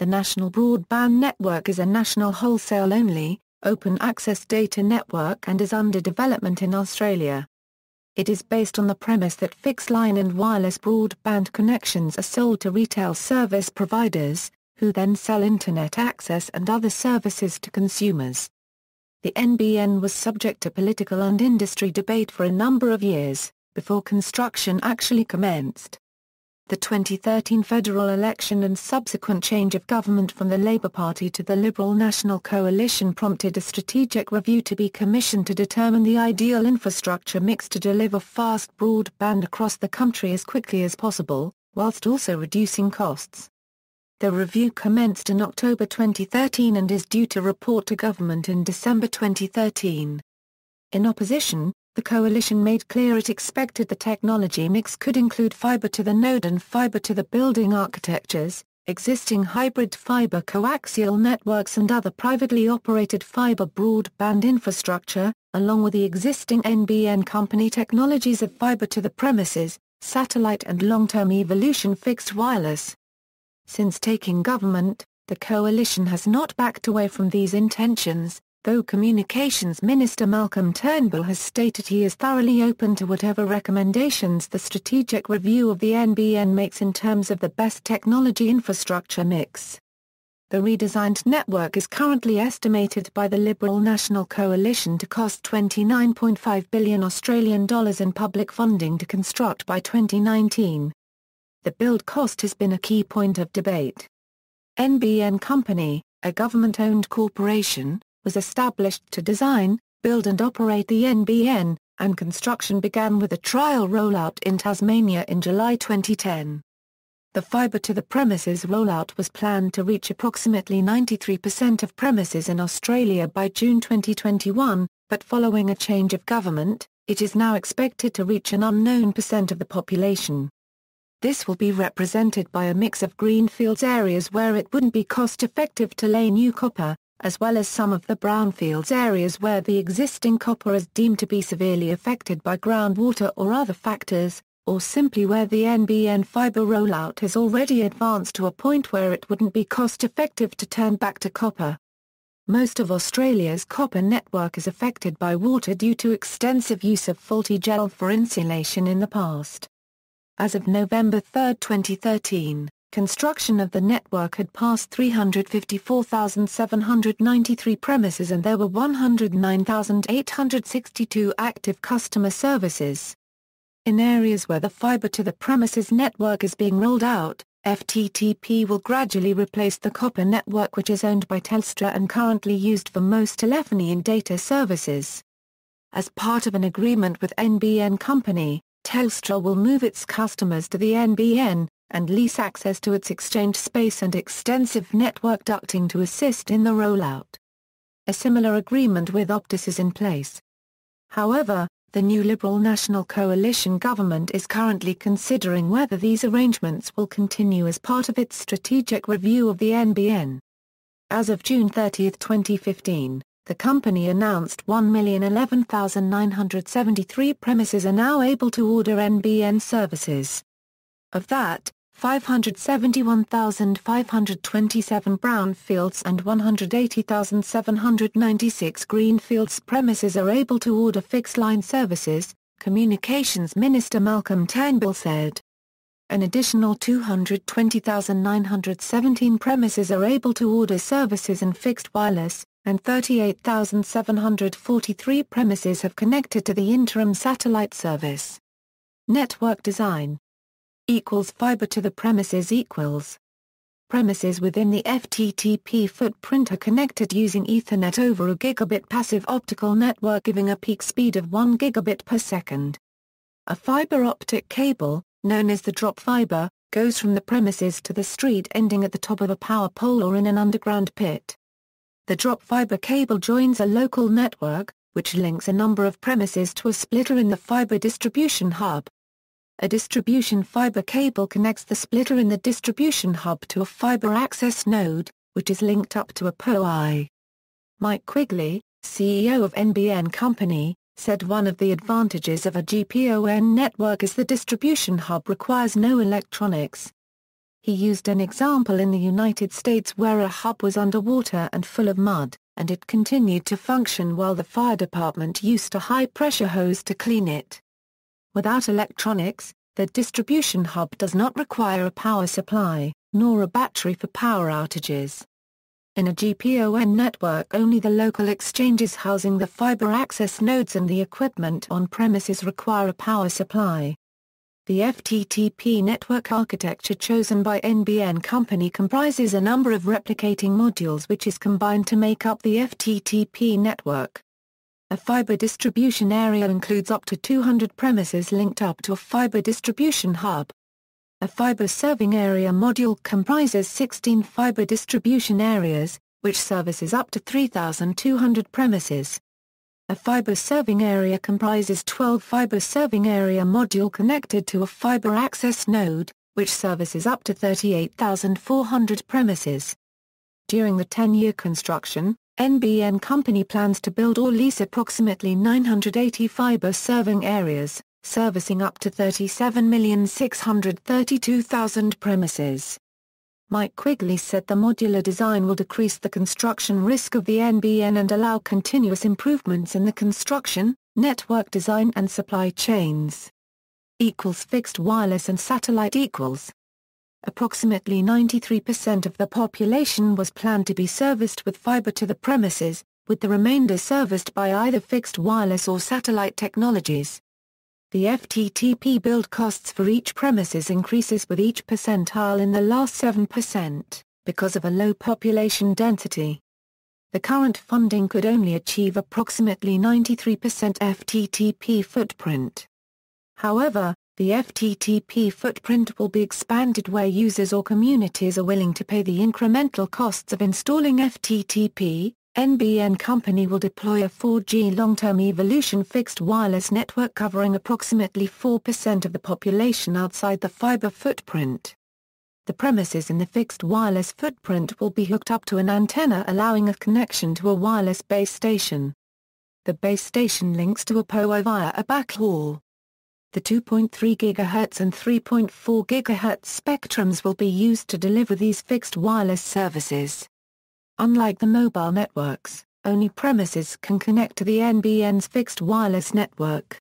The National Broadband Network is a national wholesale-only, open-access data network and is under development in Australia. It is based on the premise that fixed-line and wireless broadband connections are sold to retail service providers, who then sell Internet access and other services to consumers. The NBN was subject to political and industry debate for a number of years, before construction actually commenced. The 2013 federal election and subsequent change of government from the Labour Party to the Liberal National Coalition prompted a strategic review to be commissioned to determine the ideal infrastructure mix to deliver fast broadband across the country as quickly as possible, whilst also reducing costs. The review commenced in October 2013 and is due to report to government in December 2013. In opposition, the coalition made clear it expected the technology mix could include fibre-to-the-node and fibre-to-the-building architectures, existing hybrid fibre coaxial networks and other privately operated fibre broadband infrastructure, along with the existing NBN company technologies of fibre-to-the-premises, satellite and long-term evolution fixed wireless. Since taking government, the coalition has not backed away from these intentions, though Communications Minister Malcolm Turnbull has stated he is thoroughly open to whatever recommendations the strategic review of the NBN makes in terms of the best technology infrastructure mix. The redesigned network is currently estimated by the Liberal National Coalition to cost $29.5 billion Australian dollars in public funding to construct by 2019. The build cost has been a key point of debate. NBN Company, a government-owned corporation, was established to design, build and operate the NBN, and construction began with a trial rollout in Tasmania in July 2010. The fibre-to-the-premises rollout was planned to reach approximately 93% of premises in Australia by June 2021, but following a change of government, it is now expected to reach an unknown percent of the population. This will be represented by a mix of greenfields areas where it wouldn't be cost-effective to lay new copper, as well as some of the brownfields areas where the existing copper is deemed to be severely affected by groundwater or other factors, or simply where the NBN fibre rollout has already advanced to a point where it wouldn't be cost-effective to turn back to copper. Most of Australia's copper network is affected by water due to extensive use of faulty gel for insulation in the past. As of November 3, 2013, construction of the network had passed 354,793 premises and there were 109,862 active customer services. In areas where the fibre-to-the-premises network is being rolled out, FTTP will gradually replace the copper network which is owned by Telstra and currently used for most telephony and data services. As part of an agreement with NBN Company, Telstra will move its customers to the NBN, and lease access to its exchange space and extensive network ducting to assist in the rollout. A similar agreement with Optus is in place. However, the new Liberal National Coalition government is currently considering whether these arrangements will continue as part of its strategic review of the NBN. As of June 30, 2015, the company announced 1,011,973 premises are now able to order NBN services. Of that, 571,527 brownfields and 180,796 greenfields premises are able to order fixed-line services, Communications Minister Malcolm Turnbull said. An additional 220,917 premises are able to order services in fixed wireless, and 38,743 premises have connected to the interim satellite service. Network design equals fibre-to-the-premises equals. Premises within the FTTP footprint are connected using Ethernet over a gigabit passive optical network giving a peak speed of 1 gigabit per second. A fibre optic cable, known as the drop fibre, goes from the premises to the street ending at the top of a power pole or in an underground pit. The drop fibre cable joins a local network, which links a number of premises to a splitter in the fibre distribution hub. A distribution fibre cable connects the splitter in the distribution hub to a fibre access node, which is linked up to a POI. Mike Quigley, CEO of NBN Company, said one of the advantages of a GPON network is the distribution hub requires no electronics. He used an example in the United States where a hub was underwater and full of mud, and it continued to function while the fire department used a high-pressure hose to clean it. Without electronics, the distribution hub does not require a power supply, nor a battery for power outages. In a GPON network, only the local exchanges housing the fiber access nodes and the equipment on premises require a power supply. The FTTP network architecture chosen by NBN Company comprises a number of replicating modules which is combined to make up the FTTP network. A fiber distribution area includes up to 200 premises linked up to a fiber distribution hub. A fiber serving area module comprises 16 fiber distribution areas, which services up to 3,200 premises. A fiber serving area comprises 12 fiber serving area module connected to a fiber access node, which services up to 38,400 premises. During the 10-year construction, NBN Company plans to build or lease approximately 980 fiber serving areas, servicing up to 37,632,000 premises. Mike Quigley said the modular design will decrease the construction risk of the NBN and allow continuous improvements in the construction, network design and supply chains. Fixed wireless and satellite equals. Approximately 93% of the population was planned to be serviced with fiber to the premises, with the remainder serviced by either fixed wireless or satellite technologies. The FTTP build costs for each premises increases with each percentile in the last 7%, because of a low population density. The current funding could only achieve approximately 93% FTTP footprint. However, the FTTP footprint will be expanded where users or communities are willing to pay the incremental costs of installing FTTP. NBN Company will deploy a 4G long-term evolution fixed wireless network covering approximately 4% of the population outside the fiber footprint. The premises in the fixed wireless footprint will be hooked up to an antenna allowing a connection to a wireless base station. The base station links to a POE via a backhaul. The 2.3 GHz and 3.4 GHz spectrums will be used to deliver these fixed wireless services. Unlike the mobile networks, only premises can connect to the NBN's fixed wireless network.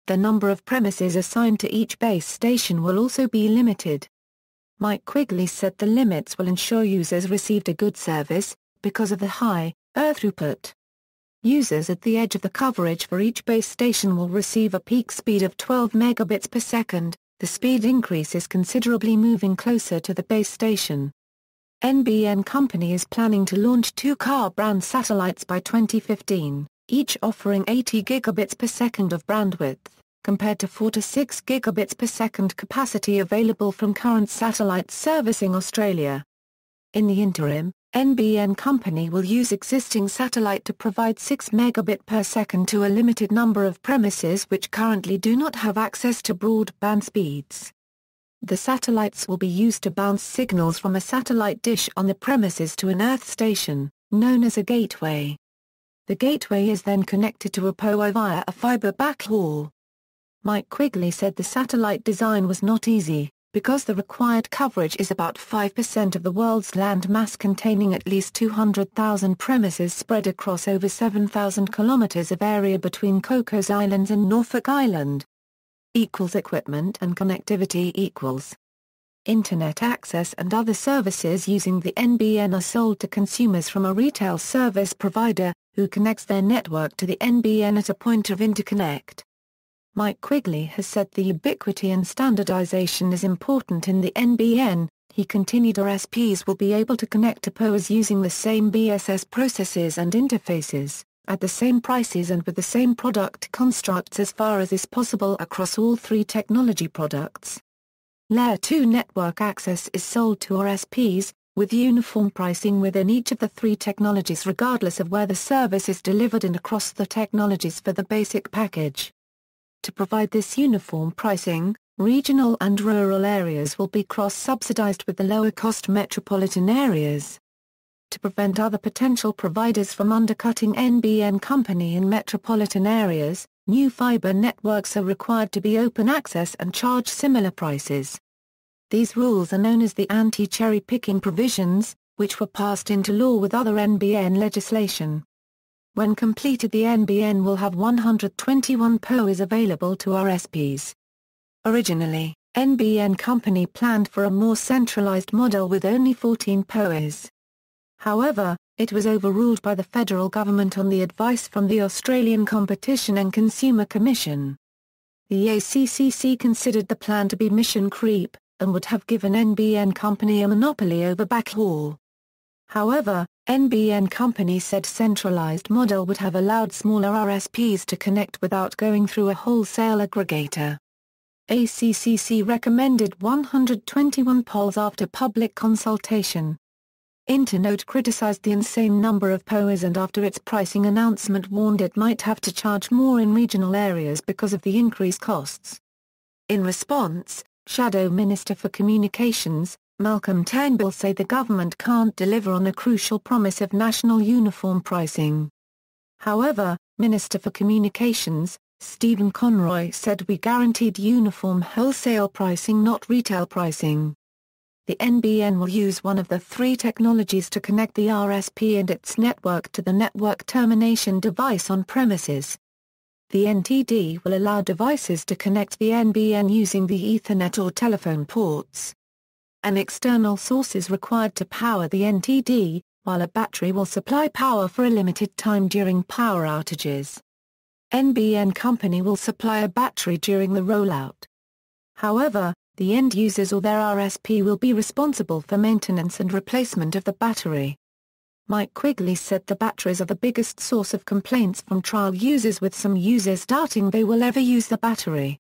The number of premises assigned to each base station will also be limited. Mike Quigley said the limits will ensure users received a good service, because of the high throughput. Users at the edge of the coverage for each base station will receive a peak speed of 12 megabits per second. The speed increases considerably moving closer to the base station. NBN Company is planning to launch 2 Ka-band satellites by 2015, each offering 80 gigabits per second of bandwidth, compared to 4 to 6 gigabits per second capacity available from current satellites servicing Australia. In the interim, NBN Company will use existing satellite to provide 6 megabit per second to a limited number of premises which currently do not have access to broadband speeds. The satellites will be used to bounce signals from a satellite dish on the premises to an earth station, known as a gateway. The gateway is then connected to a POE via a fiber backhaul. Mike Quigley said the satellite design was not easy, because the required coverage is about 5% of the world's land mass containing at least 200,000 premises spread across over 7,000 kilometers of area between Cocos Islands and Norfolk Island. Equipment and connectivity equals. Internet access and other services using the NBN are sold to consumers from a retail service provider, who connects their network to the NBN at a point of interconnect. Mike Quigley has said the ubiquity and standardization is important in the NBN. He continued RSPs will be able to connect to POEs using the same BSS processes and interfaces, at the same prices and with the same product constructs as far as is possible across all 3 technology products. Layer 2 network access is sold to RSPs, with uniform pricing within each of the 3 technologies regardless of where the service is delivered and across the technologies for the basic package. To provide this uniform pricing, regional and rural areas will be cross-subsidized with the lower-cost metropolitan areas. To prevent other potential providers from undercutting NBN Company in metropolitan areas, new fiber networks are required to be open access and charge similar prices. These rules are known as the anti-cherry picking provisions, which were passed into law with other NBN legislation. When completed, the NBN will have 121 POEs available to RSPs. Originally, NBN Company planned for a more centralized model with only 14 POEs. However, it was overruled by the federal government on the advice from the Australian Competition and Consumer Commission. The ACCC considered the plan to be mission creep, and would have given NBN Company a monopoly over backhaul. However, NBN Company said centralized model would have allowed smaller RSPs to connect without going through a wholesale aggregator. ACCC recommended 121 POEs after public consultation. Internode criticized the insane number of POEs and after its pricing announcement warned it might have to charge more in regional areas because of the increased costs. In response, Shadow Minister for Communications, Malcolm Turnbull said the government can't deliver on a crucial promise of national uniform pricing. However, Minister for Communications, Stephen Conroy said we guaranteed uniform wholesale pricing, not retail pricing. The NBN will use one of the three technologies to connect the RSP and its network to the network termination device on premises. The NTD will allow devices to connect the NBN using the Ethernet or telephone ports. An external source is required to power the NTD, while a battery will supply power for a limited time during power outages. NBN Company will supply a battery during the rollout. However, the end users or their RSP will be responsible for maintenance and replacement of the battery. Mike Quigley said the batteries are the biggest source of complaints from trial users, with some users doubting they will ever use the battery.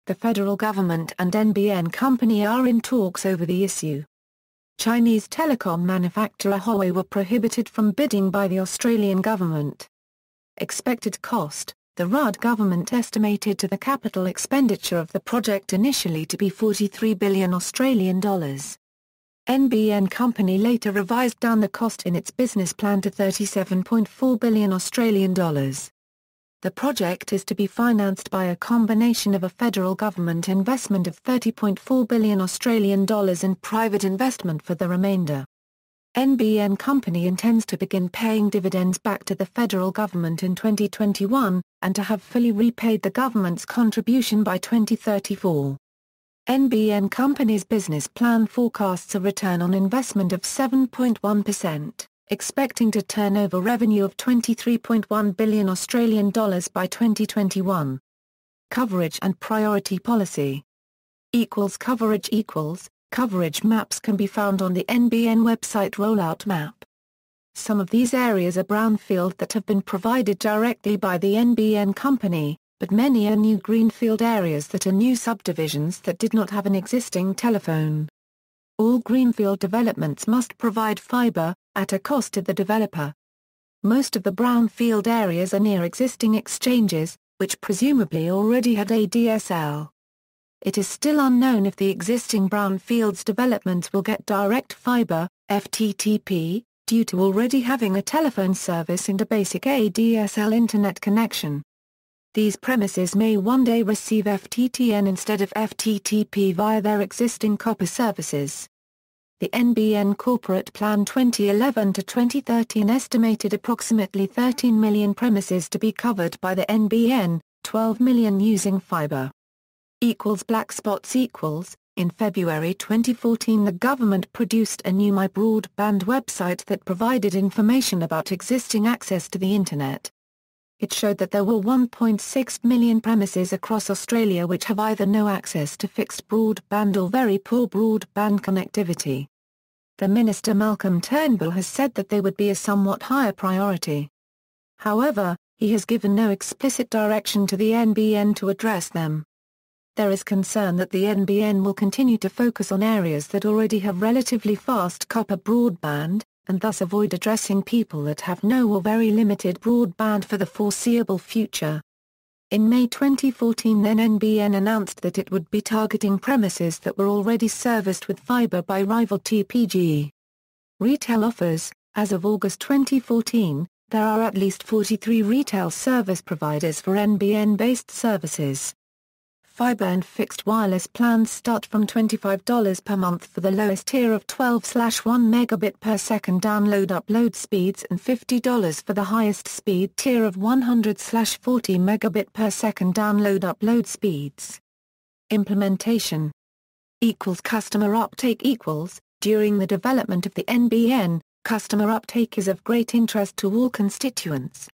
The federal government and NBN Company are in talks over the issue. Chinese telecom manufacturer Huawei were prohibited from bidding by the Australian government. Expected cost: the Rudd government estimated the capital expenditure of the project initially to be $43 billion Australian dollars. NBN Company later revised down the cost in its business plan to $37.4 billion Australian dollars. The project is to be financed by a combination of a federal government investment of $30.4 billion Australian dollars and private investment for the remainder. NBN Company intends to begin paying dividends back to the federal government in 2021, and to have fully repaid the government's contribution by 2034. NBN Company's business plan forecasts a return on investment of 7.1%, expecting to turn over revenue of $23.1 billion Australian dollars by 2021. Coverage and priority policy. Coverage maps can be found on the NBN website Rollout map. Some of these areas are brownfield that have been provided directly by the NBN Company, but many are new greenfield areas that are new subdivisions that did not have an existing telephone. All greenfield developments must provide fibre, at a cost to the developer. Most of the brownfield areas are near existing exchanges, which presumably already had ADSL. It is still unknown if the existing brownfields developments will get direct fibre, FTTP, due to already having a telephone service and a basic ADSL internet connection. These premises may one day receive FTTN instead of FTTP via their existing copper services. The NBN Corporate Plan 2011 to 2013 estimated approximately 13 million premises to be covered by the NBN, 12 million using fibre. Black spots. In February 2014, the government produced a new My Broadband website that provided information about existing access to the Internet. It showed that there were 1.6 million premises across Australia which have either no access to fixed broadband or very poor broadband connectivity. The Minister Malcolm Turnbull has said that they would be a somewhat higher priority. However, he has given no explicit direction to the NBN to address them. There is concern that the NBN will continue to focus on areas that already have relatively fast copper broadband, and thus avoid addressing people that have no or very limited broadband for the foreseeable future. In May 2014, then NBN announced that it would be targeting premises that were already serviced with fibre by rival TPG. Retail offers. As of August 2014, there are at least 43 retail service providers for NBN-based services. Fibre and fixed wireless plans start from $25 per month for the lowest tier of 12/1 megabit per second download-upload speeds and $50 for the highest speed tier of 100/40 megabit per second download-upload speeds. Implementation equals customer uptake equals, during the development of the NBN, customer uptake is of great interest to all constituents.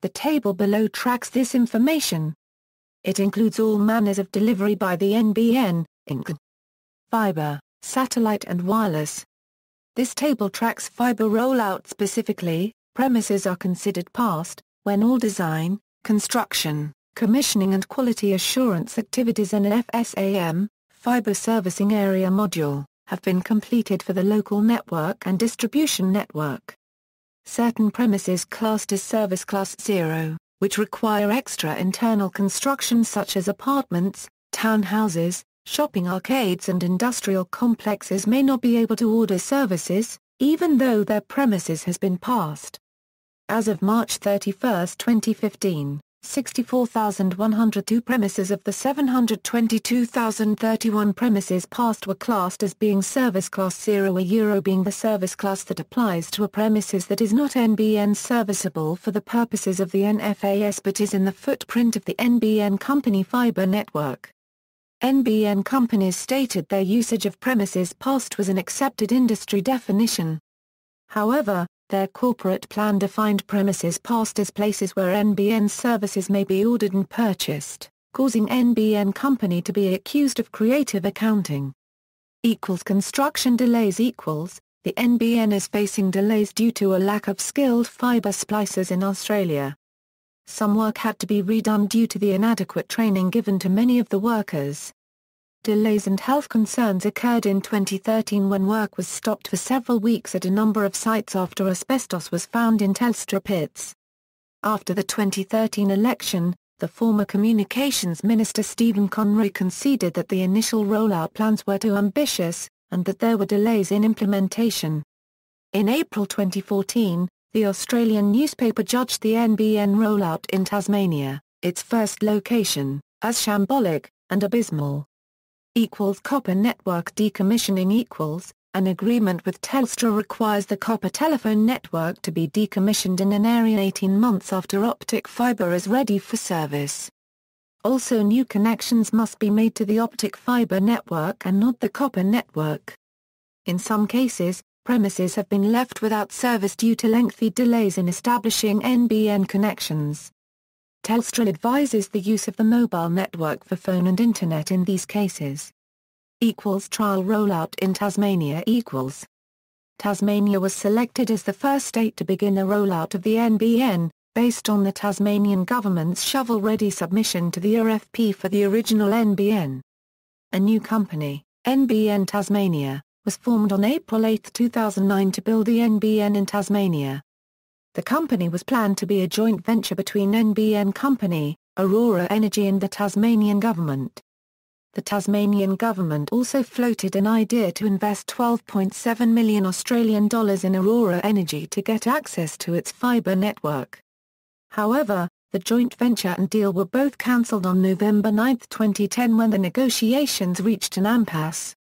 The table below tracks this information. It includes all manners of delivery by the NBN, including fiber, satellite and wireless. This table tracks fiber rollout specifically. Premises are considered passed when all design, construction, commissioning and quality assurance activities in an FSAM, fiber servicing area module, have been completed for the local network and distribution network. Certain premises classed as Service Class 0, which require extra internal construction such as apartments, townhouses, shopping arcades and industrial complexes may not be able to order services, even though their premises has been passed. As of March 31, 2015, 64,102 premises of the 722,031 premises passed were classed as being Service Class 0, a Euro being the service class that applies to a premises that is not NBN serviceable for the purposes of the NFAS but is in the footprint of the NBN company fiber network. NBN companies stated their usage of premises passed was an accepted industry definition. However, their corporate plan defined premises passed as places where NBN services may be ordered and purchased, causing NBN company to be accused of creative accounting. Construction delays equals, the NBN is facing delays due to a lack of skilled fiber splicers in Australia. Some work had to be redone due to the inadequate training given to many of the workers. Delays and health concerns occurred in 2013 when work was stopped for several weeks at a number of sites after asbestos was found in Telstra pits. After the 2013 election, the former Communications Minister Stephen Conry conceded that the initial rollout plans were too ambitious, and that there were delays in implementation. In April 2014, the Australian newspaper judged the NBN rollout in Tasmania, its first location, as shambolic and abysmal. Copper network decommissioning equals, an agreement with Telstra requires the copper telephone network to be decommissioned in an area 18 months after optic fibre is ready for service. Also, new connections must be made to the optic fibre network and not the copper network. In some cases, premises have been left without service due to lengthy delays in establishing NBN connections. Telstra advises the use of the mobile network for phone and internet in these cases. Trial rollout in Tasmania equals. Tasmania was selected as the first state to begin the rollout of the NBN, based on the Tasmanian government's shovel-ready submission to the RFP for the original NBN. A new company, NBN Tasmania, was formed on April 8, 2009 to build the NBN in Tasmania. The company was planned to be a joint venture between NBN Company, Aurora Energy and the Tasmanian government. The Tasmanian government also floated an idea to invest $12.7 million Australian dollars in Aurora Energy to get access to its fibre network. However, the joint venture and deal were both cancelled on November 9, 2010 when the negotiations reached an impasse.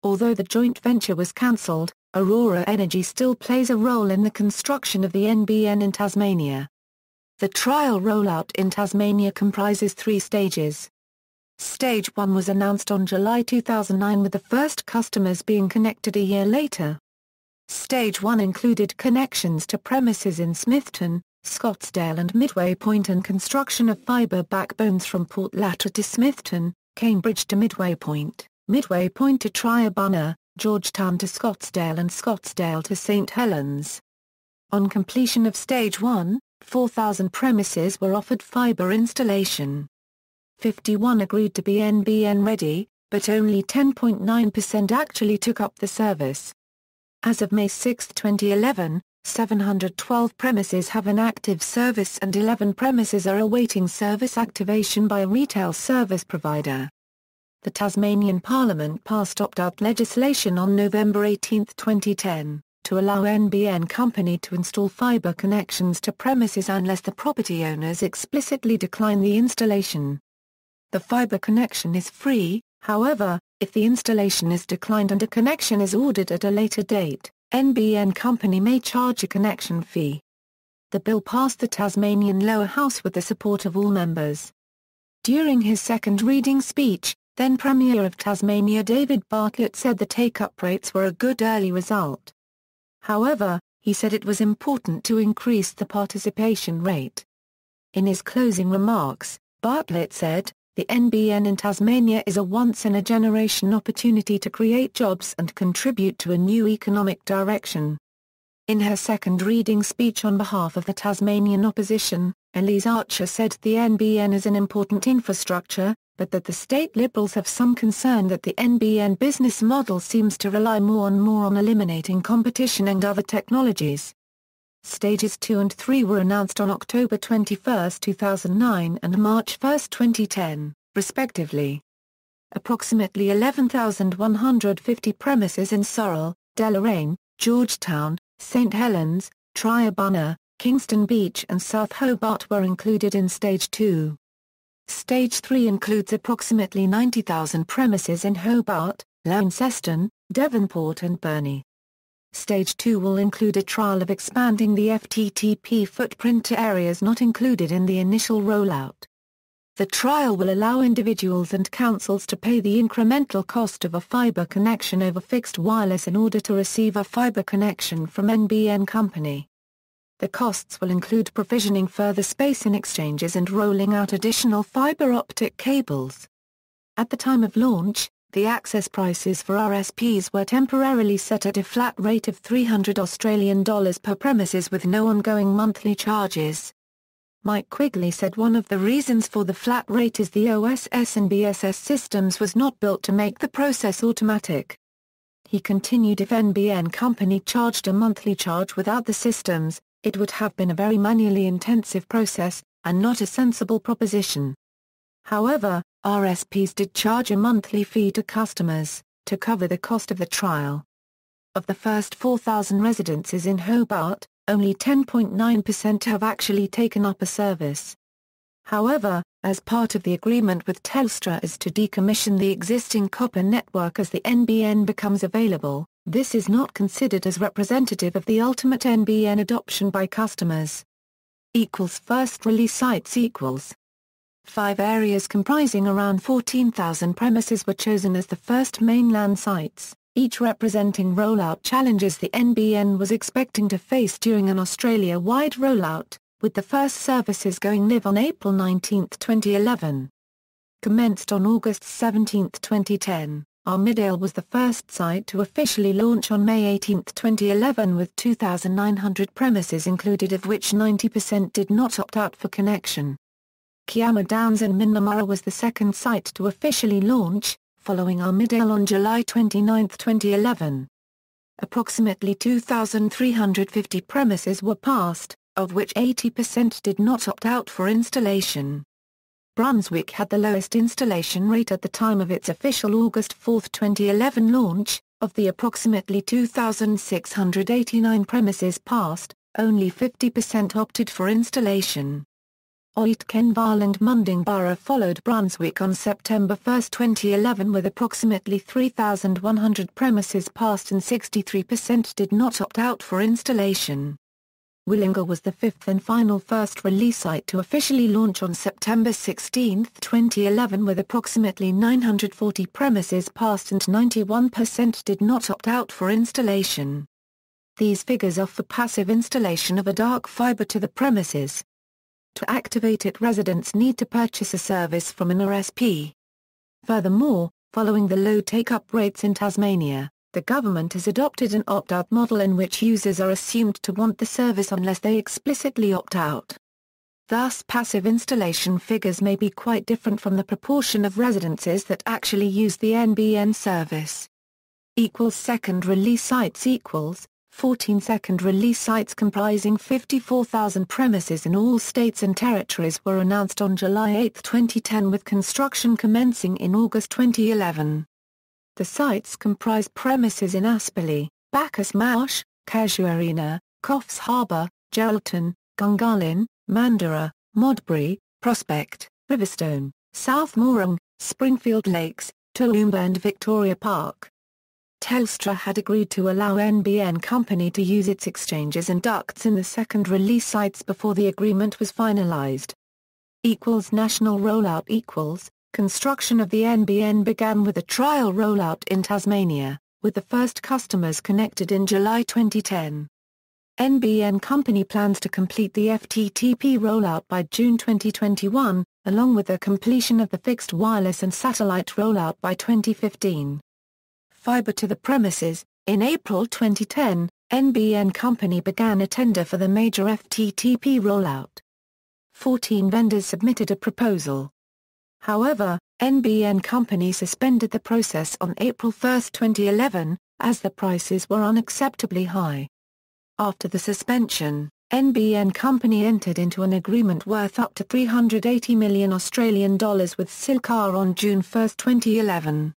Although the joint venture was cancelled, Aurora Energy still plays a role in the construction of the NBN in Tasmania. The trial rollout in Tasmania comprises 3 stages. Stage 1 was announced on July 2009 with the first customers being connected a year later. Stage 1 included connections to premises in Smithton, Scottsdale and Midway Point and construction of fibre backbones from Port Latra to Smithton, Cambridge to Midway Point to Triabunna, Georgetown to Scottsdale and Scottsdale to St. Helens. On completion of Stage 1, 4,000 premises were offered fibre installation. 51 agreed to be NBN ready, but only 10.9% actually took up the service. As of May 6, 2011, 712 premises have an active service and 11 premises are awaiting service activation by a retail service provider. The Tasmanian Parliament passed opt-out legislation on November 18, 2010, to allow NBN Company to install fibre connections to premises unless the property owners explicitly decline the installation. The fibre connection is free, however, if the installation is declined and a connection is ordered at a later date, NBN company may charge a connection fee. The bill passed the Tasmanian lower house with the support of all members. During his second reading speech, then Premier of Tasmania David Bartlett said the take-up rates were a good early result. However, he said it was important to increase the participation rate. In his closing remarks, Bartlett said, "The NBN in Tasmania is a once-in-a-generation opportunity to create jobs and contribute to a new economic direction." In her second reading speech on behalf of the Tasmanian opposition, Elise Archer said the NBN is an important infrastructure, but that the state Liberals have some concern that the NBN business model seems to rely more and more on eliminating competition and other technologies. Stages 2 and 3 were announced on October 21, 2009 and March 1, 2010, respectively. Approximately 11,150 premises in Sorrel, Deloraine, Georgetown, St Helens, Triabunna, Kingston Beach and South Hobart were included in Stage 2. Stage 3 includes approximately 90,000 premises in Hobart, Launceston, Devonport and Burnie. Stage 2 will include a trial of expanding the FTTP footprint to areas not included in the initial rollout. The trial will allow individuals and councils to pay the incremental cost of a fibre connection over fixed wireless in order to receive a fibre connection from NBN company. The costs will include provisioning further space in exchanges and rolling out additional fibre optic cables. At the time of launch, the access prices for RSPs were temporarily set at a flat rate of $300 per premises with no ongoing monthly charges. Mike Quigley said one of the reasons for the flat rate is the OSS and BSS systems was not built to make the process automatic. He continued, if NBN company charged a monthly charge without the systems, it would have been a very manually intensive process, and not a sensible proposition. However, RSPs did charge a monthly fee to customers, to cover the cost of the trial. Of the first 4,000 residences in Hobart, only 10.9% have actually taken up a service. However, as part of the agreement with Telstra is to decommission the existing copper network as the NBN becomes available, this is not considered as representative of the ultimate NBN adoption by customers. First release sites equals 5 areas comprising around 14,000 premises were chosen as the first mainland sites, each representing rollout challenges the NBN was expecting to face during an Australia-wide rollout, with the first services going live on April 19, 2011. Commenced on August 17, 2010, Armidale was the first site to officially launch on May 18, 2011 with 2,900 premises included, of which 90% did not opt out for connection. Kiama Downs and Minnamurra was the second site to officially launch, following Armidale on July 29, 2011. Approximately 2,350 premises were passed, of which 80% did not opt out for installation. Brunswick had the lowest installation rate at the time of its official August 4, 2011 launch. Of the approximately 2,689 premises passed, only 50% opted for installation. Oitkenvale and Mundingborough followed Brunswick on September 1, 2011 with approximately 3,100 premises passed and 63% did not opt out for installation. Willinga was the fifth and final first release site to officially launch on September 16, 2011 with approximately 940 premises passed and 91% did not opt out for installation. These figures are for passive installation of a dark fibre to the premises. To activate it, residents need to purchase a service from an RSP. Furthermore, following the low take-up rates in Tasmania, the government has adopted an opt-out model in which users are assumed to want the service unless they explicitly opt out. Thus, passive installation figures may be quite different from the proportion of residences that actually use the NBN service. Second release sites equals 14 second release sites comprising 54,000 premises in all states and territories were announced on July 8, 2010 with construction commencing in August 2011. The sites comprise premises in Asperley, Bacchus Marsh, Casuarina, Coffs Harbour, Geraldton, Gungahlin, Mandurah, Modbury, Prospect, Riverstone, South Morang, Springfield Lakes, Toowoomba and Victoria Park. Telstra had agreed to allow NBN Company to use its exchanges and ducts in the second release sites before the agreement was finalised. National Rollout construction of the NBN began with a trial rollout in Tasmania, with the first customers connected in July 2010. NBN Company plans to complete the FTTP rollout by June 2021, along with the completion of the fixed wireless and satellite rollout by 2015. Fibre-to-the-Premises. In April 2010, NBN Company began a tender for the major FTTP rollout. 14 vendors submitted a proposal. However, NBN Company suspended the process on April 1, 2011, as the prices were unacceptably high. After the suspension, NBN Company entered into an agreement worth up to $380 million with Silcar on June 1, 2011.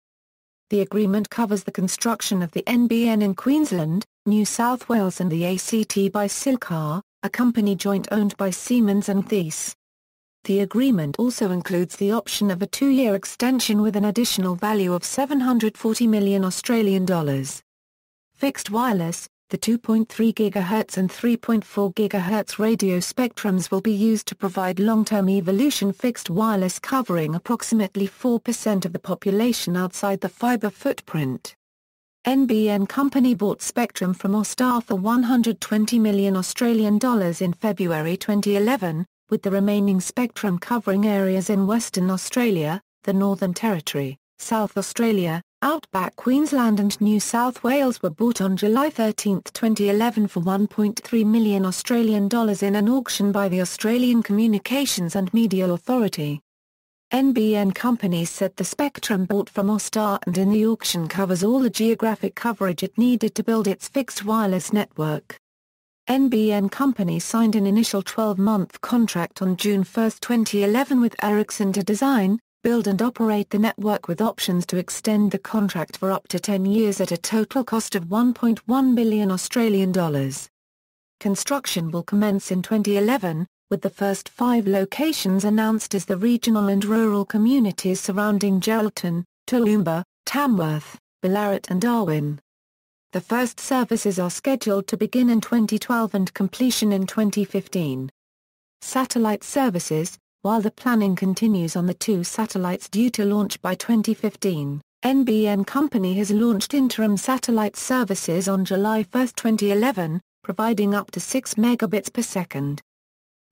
The agreement covers the construction of the NBN in Queensland, New South Wales and the ACT by Silcar, a company joint-owned by Siemens and Thiess. The agreement also includes the option of a 2-year extension with an additional value of $740 million. Fixed wireless. The 2.3 GHz and 3.4 GHz radio spectrums will be used to provide long-term evolution fixed wireless covering approximately 4% of the population outside the fibre footprint. NBN Company bought spectrum from Austar for $120 million in February 2011, with the remaining spectrum covering areas in Western Australia, the Northern Territory, South Australia, Outback Queensland and New South Wales were bought on July 13, 2011 for $1.3 million in an auction by the Australian Communications and Media Authority. NBN Company said the spectrum bought from Austar and in the auction covers all the geographic coverage it needed to build its fixed wireless network. NBN Company signed an initial 12-month contract on June 1, 2011 with Ericsson to design, build and operate the network with options to extend the contract for up to 10 years at a total cost of $1.1 billion. Construction will commence in 2011, with the first 5 locations announced as the regional and rural communities surrounding Geraldton, Toowoomba, Tamworth, Ballarat and Darwin. The first services are scheduled to begin in 2012 and completion in 2015. Satellite services. While the planning continues on the 2 satellites due to launch by 2015, NBN Company has launched interim satellite services on July 1, 2011, providing up to 6 megabits per second.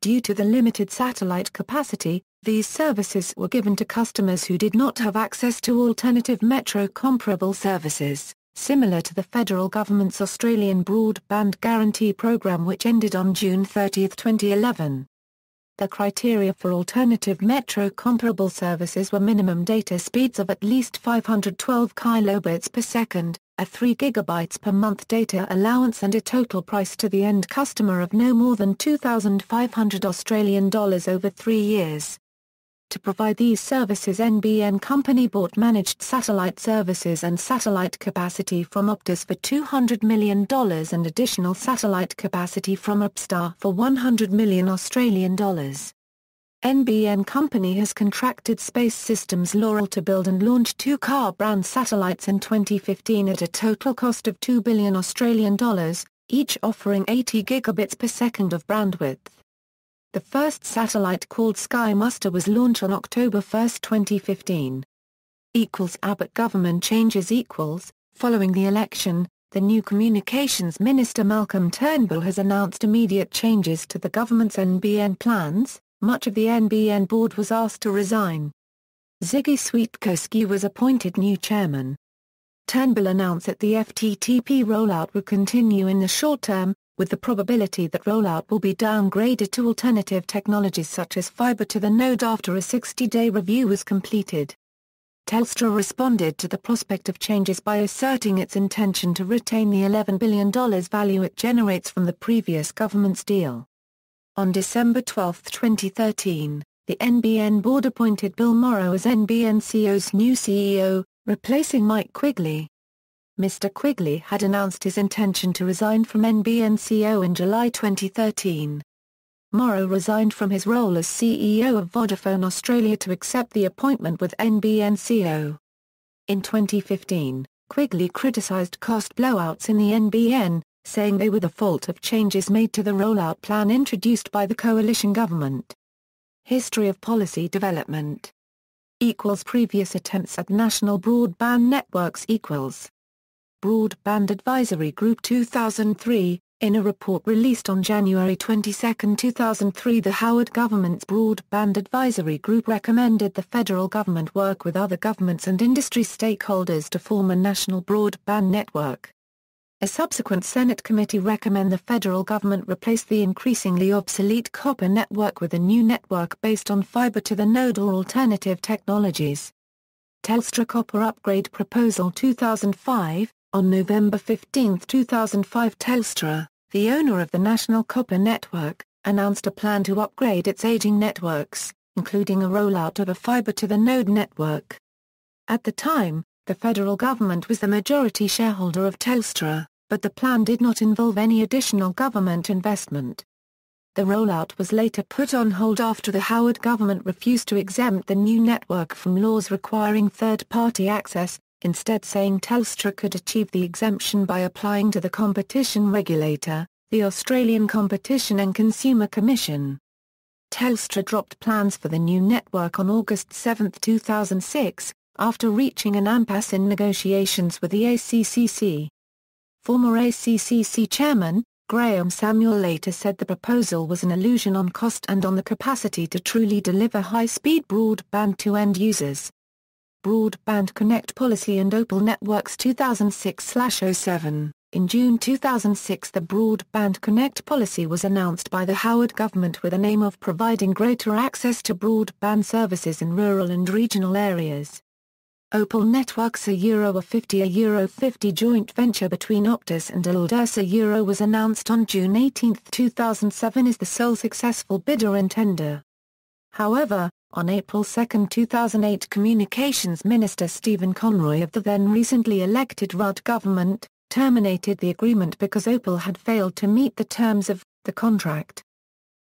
Due to the limited satellite capacity, these services were given to customers who did not have access to alternative metro comparable services, similar to the federal government's Australian Broadband Guarantee Programme which ended on June 30, 2011. The criteria for alternative metro comparable services were minimum data speeds of at least 512 kilobits per second, a 3 GB per month data allowance and a total price to the end customer of no more than $2,500 over 3 years. To provide these services, NBN Company bought managed satellite services and satellite capacity from Optus for $200 million and additional satellite capacity from Opstar for $100 million. NBN Company has contracted Space Systems Laurel to build and launch 2 Ka-brand satellites in 2015 at a total cost of $2 billion, each offering 80 gigabits per second of bandwidth. The first satellite called Sky Muster was launched on October 1, 2015. Abbott government changes. Following the election, the new Communications Minister Malcolm Turnbull has announced immediate changes to the government's NBN plans. Much of the NBN board was asked to resign. Ziggy Switkowski was appointed new chairman. Turnbull announced that the FTTP rollout will continue in the short term, with the probability that rollout will be downgraded to alternative technologies such as fibre to the node after a 60-day review was completed. Telstra responded to the prospect of changes by asserting its intention to retain the $11 billion value it generates from the previous government's deal. On December 12, 2013, the NBN board appointed Bill Morrow as NBNCO's new CEO, replacing Mike Quigley. Mr. Quigley had announced his intention to resign from NBNCO in July 2013. Morrow resigned from his role as CEO of Vodafone Australia to accept the appointment with NBN CEO. In 2015, Quigley criticised cost blowouts in the NBN, saying they were the fault of changes made to the rollout plan introduced by the coalition government. History of policy development = previous attempts at national broadband networks = Broadband Advisory Group 2003. In a report released on January 22, 2003, the Howard government's Broadband Advisory Group recommended the federal government work with other governments and industry stakeholders to form a national broadband network. A subsequent Senate committee recommended the federal government replace the increasingly obsolete copper network with a new network based on fiber-to-the-node or alternative technologies. Telstra Copper Upgrade Proposal 2005. On November 15, 2005, Telstra, the owner of the National Copper Network, announced a plan to upgrade its aging networks, including a rollout of a fiber-to-the-node network. At the time, the federal government was the majority shareholder of Telstra, but the plan did not involve any additional government investment. The rollout was later put on hold after the Howard government refused to exempt the new network from laws requiring third-party access, instead saying Telstra could achieve the exemption by applying to the competition regulator, the Australian Competition and Consumer Commission. Telstra dropped plans for the new network on August 7, 2006, after reaching an impasse in negotiations with the ACCC. Former ACCC chairman, Graham Samuel, later said the proposal was an illusion on cost and on the capacity to truly deliver high-speed broadband to end users. Broadband Connect Policy and Opal Networks 2006/07. In June 2006, the Broadband Connect Policy was announced by the Howard government with an aim of providing greater access to broadband services in rural and regional areas. Opal Networks €50 joint venture between Optus and Telstra was announced on June 18, 2007 as the sole successful bidder in tender. However, on April 2, 2008, Communications Minister Stephen Conroy of the then recently elected Rudd government terminated the agreement because Opal had failed to meet the terms of the contract.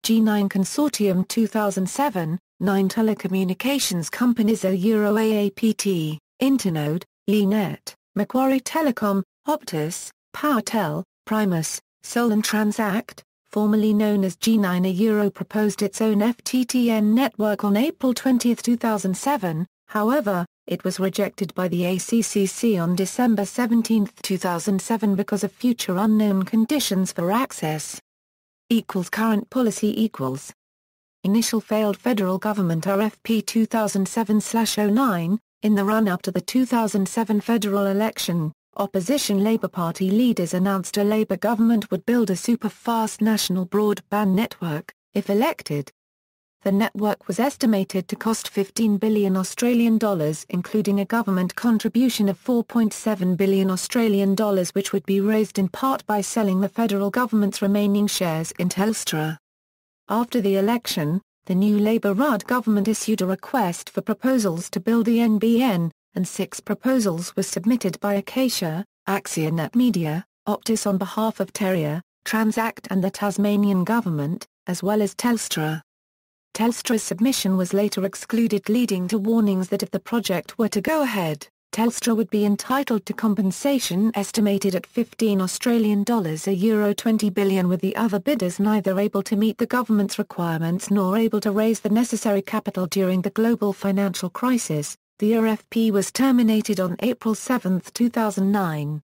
G9 Consortium 2007, 9 telecommunications companies AAPT, Internode, ENET, Macquarie Telecom, Optus, PowerTel, Primus, Sol and Transact, formerly known as G9 proposed its own FTTN network on April 20, 2007, however, it was rejected by the ACCC on December 17, 2007 because of future unknown conditions for access. Current policy Initial failed federal government RFP 2007/09, in the run-up to the 2007 federal election. Opposition Labour Party leaders announced a Labour government would build a super-fast national broadband network, if elected. The network was estimated to cost $15 billion Australian dollars, including a government contribution of $4.7 billion Australian dollars, which would be raised in part by selling the federal government's remaining shares in Telstra. After the election, the new Labour-Rudd government issued a request for proposals to build the NBN, and 6 proposals were submitted by Acacia, AxiaNet Media, Optus on behalf of Terrier, Transact and the Tasmanian government, as well as Telstra. Telstra's submission was later excluded, leading to warnings that if the project were to go ahead, Telstra would be entitled to compensation estimated at $15 Australian dollars €20 billion, with the other bidders neither able to meet the government's requirements nor able to raise the necessary capital during the global financial crisis. The RFP was terminated on April 7, 2009.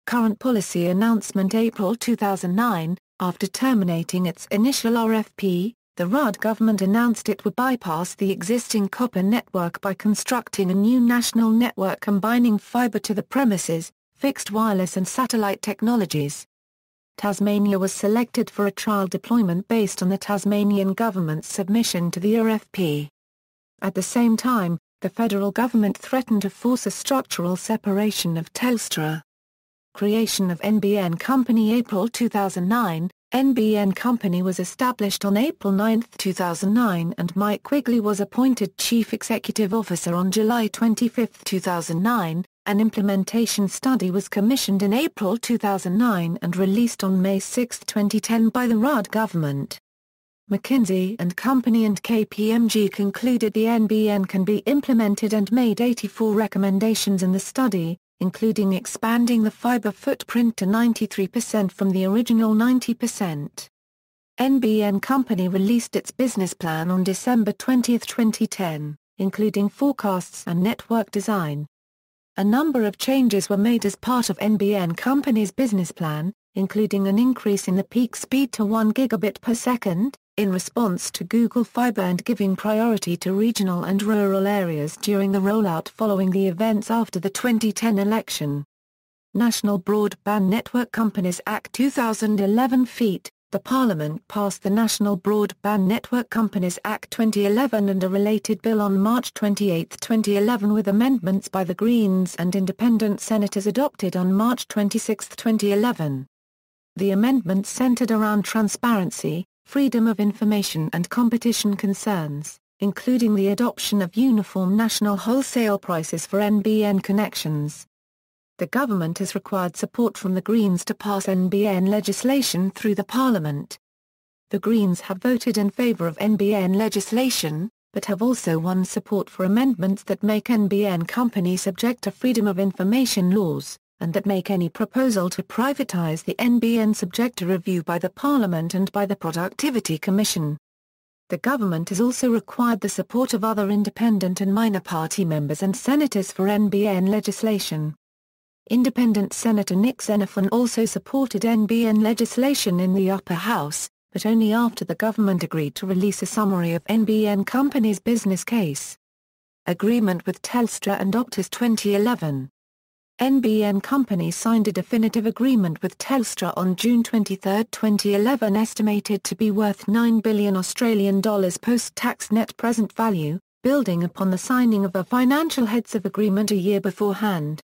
Current policy announcement April 2009, after terminating its initial RFP, the Rudd government announced it would bypass the existing copper network by constructing a new national network combining fibre-to-the-premises, fixed wireless and satellite technologies. Tasmania was selected for a trial deployment based on the Tasmanian government's submission to the RFP. At the same time, the federal government threatened to force a structural separation of Telstra. Creation of NBN Company April 2009, NBN Company was established on April 9, 2009 and Mike Quigley was appointed Chief Executive Officer on July 25, 2009. An implementation study was commissioned in April 2009 and released on May 6, 2010 by the Rudd government. McKinsey & Company and KPMG concluded the NBN can be implemented and made 84 recommendations in the study, including expanding the fiber footprint to 93% from the original 90%. NBN Company released its business plan on December 20, 2010, including forecasts and network design. A number of changes were made as part of NBN Company's business plan, including an increase in the peak speed to 1 gigabit per second, in response to Google Fiber, and giving priority to regional and rural areas during the rollout following the events after the 2010 election. National Broadband Network Companies Act 2011 feat. The Parliament passed the National Broadband Network Companies Act 2011 and a related bill on March 28, 2011, with amendments by the Greens and Independent senators adopted on March 26, 2011. The amendments centered around transparency, freedom of information and competition concerns, including the adoption of uniform national wholesale prices for NBN connections. The government has required support from the Greens to pass NBN legislation through the Parliament. The Greens have voted in favour of NBN legislation, but have also won support for amendments that make NBN companies subject to freedom of information laws, and that make any proposal to privatise the NBN subject to review by the Parliament and by the Productivity Commission. The government has also required the support of other independent and minor party members and senators for NBN legislation. Independent Senator Nick Xenophon also supported NBN legislation in the upper house, but only after the government agreed to release a summary of NBN Company's business case. Agreement with Telstra and Optus 2011. NBN Company signed a definitive agreement with Telstra on June 23, 2011, estimated to be worth $9 billion Australian post-tax net present value, building upon the signing of a financial heads of agreement a year beforehand.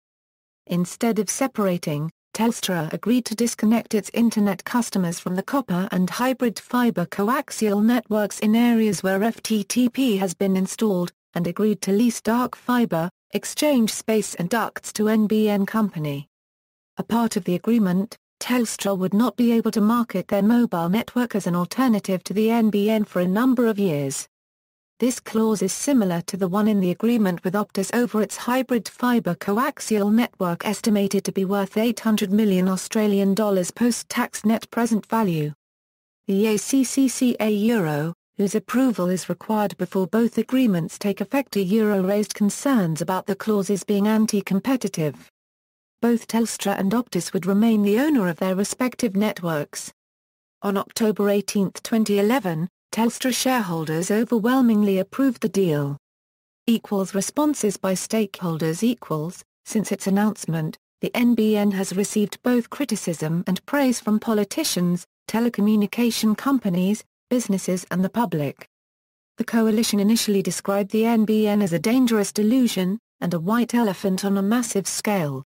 Instead of separating, Telstra agreed to disconnect its internet customers from the copper and hybrid fiber coaxial networks in areas where FTTP has been installed, and agreed to lease dark fiber, exchange space and ducts to NBN Company. A part of the agreement, Telstra would not be able to market their mobile network as an alternative to the NBN for a number of years. This clause is similar to the one in the agreement with Optus over its hybrid fiber coaxial network, estimated to be worth $800 million Australian post-tax net present value. The ACCCA Euro, whose approval is required before both agreements take effect, raised concerns about the clauses being anti-competitive. Both Telstra and Optus would remain the owner of their respective networks. On October 18, 2011, Telstra shareholders overwhelmingly approved the deal. Responses by stakeholders. Since its announcement, the NBN has received both criticism and praise from politicians, telecommunication companies, businesses and the public. The coalition initially described the NBN as a dangerous delusion, and a white elephant on a massive scale,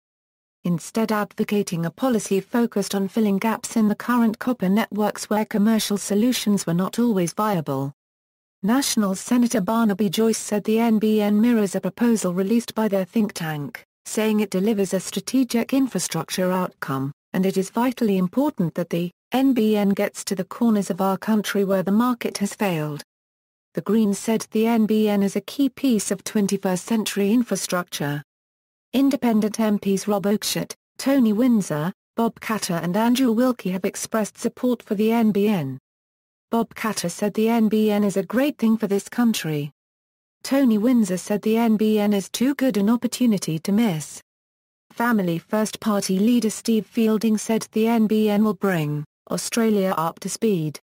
instead advocating a policy focused on filling gaps in the current copper networks where commercial solutions were not always viable. National Senator Barnaby Joyce said the NBN mirrors a proposal released by their think tank, saying it delivers a strategic infrastructure outcome, and it is vitally important that the NBN gets to the corners of our country where the market has failed. The Greens said the NBN is a key piece of 21st century infrastructure. Independent MPs Rob Oakeshott, Tony Windsor, Bob Katter and Andrew Wilkie have expressed support for the NBN. Bob Katter said the NBN is a great thing for this country. Tony Windsor said the NBN is too good an opportunity to miss. Family First Party leader Steve Fielding said the NBN will bring Australia up to speed.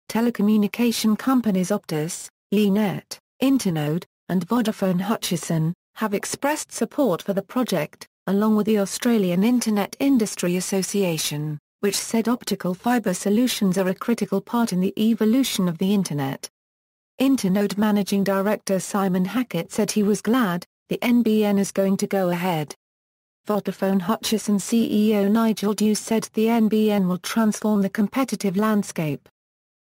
Telecommunication companies Optus, Linet, Internode, and Vodafone Hutchison have expressed support for the project, along with the Australian Internet Industry Association, which said optical fibre solutions are a critical part in the evolution of the Internet. Internode Managing Director Simon Hackett said he was glad the NBN is going to go ahead. Vodafone Hutchison CEO Nigel Dew said the NBN will transform the competitive landscape.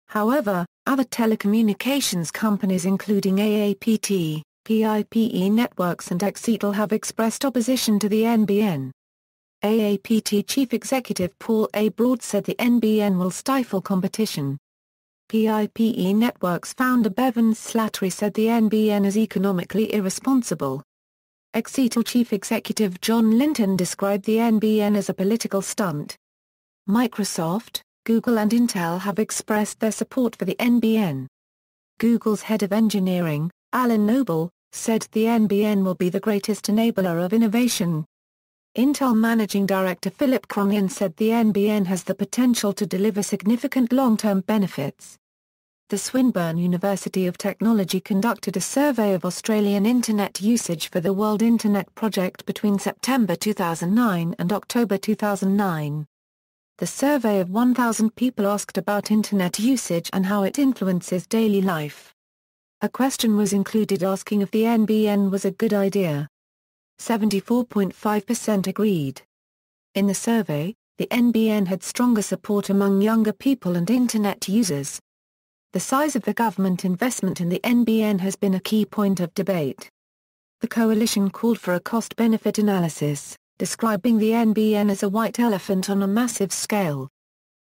However, other telecommunications companies including AAPT, PIPE Networks and Exitel have expressed opposition to the NBN. AAPT Chief Executive Paul A. Broad said the NBN will stifle competition. SPIPE Networks founder Bevan Slattery said the NBN is economically irresponsible. Ex-Opal chief executive John Linton described the NBN as a political stunt. Microsoft, Google and Intel have expressed their support for the NBN. Google's head of engineering, Alan Noble, said the NBN will be the greatest enabler of innovation. Intel Managing Director Philip Cronin said the NBN has the potential to deliver significant long-term benefits. The Swinburne University of Technology conducted a survey of Australian Internet usage for the World Internet Project between September 2009 and October 2009. The survey of 1,000 people asked about Internet usage and how it influences daily life. A question was included asking if the NBN was a good idea. 74.5% agreed. In the survey, the NBN had stronger support among younger people and Internet users. The size of the government investment in the NBN has been a key point of debate. The coalition called for a cost-benefit analysis, describing the NBN as a white elephant on a massive scale.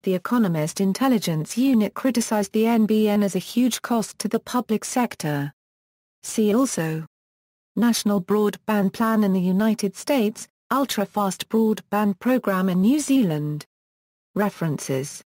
The Economist Intelligence Unit criticized the NBN as a huge cost to the public sector. See also: National Broadband Plan in the United States, Ultra-Fast Broadband Program in New Zealand. References.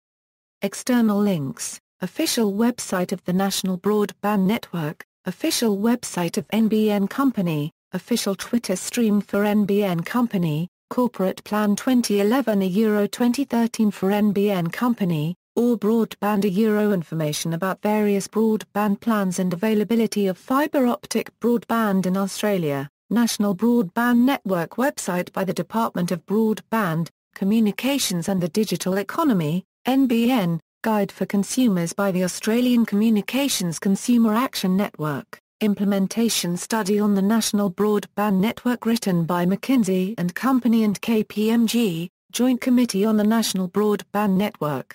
External links: Official website of the National Broadband Network, official website of NBN Company, official Twitter stream for NBN Company, Corporate Plan 2011 Euro 2013 for NBN Company, or Broadband Euro information about various broadband plans and availability of fibre optic broadband in Australia, National Broadband Network website by the Department of Broadband, Communications and the Digital Economy, NBN, Guide for Consumers by the Australian Communications Consumer Action Network, Implementation Study on the National Broadband Network written by McKinsey & Company and KPMG, Joint Committee on the National Broadband Network.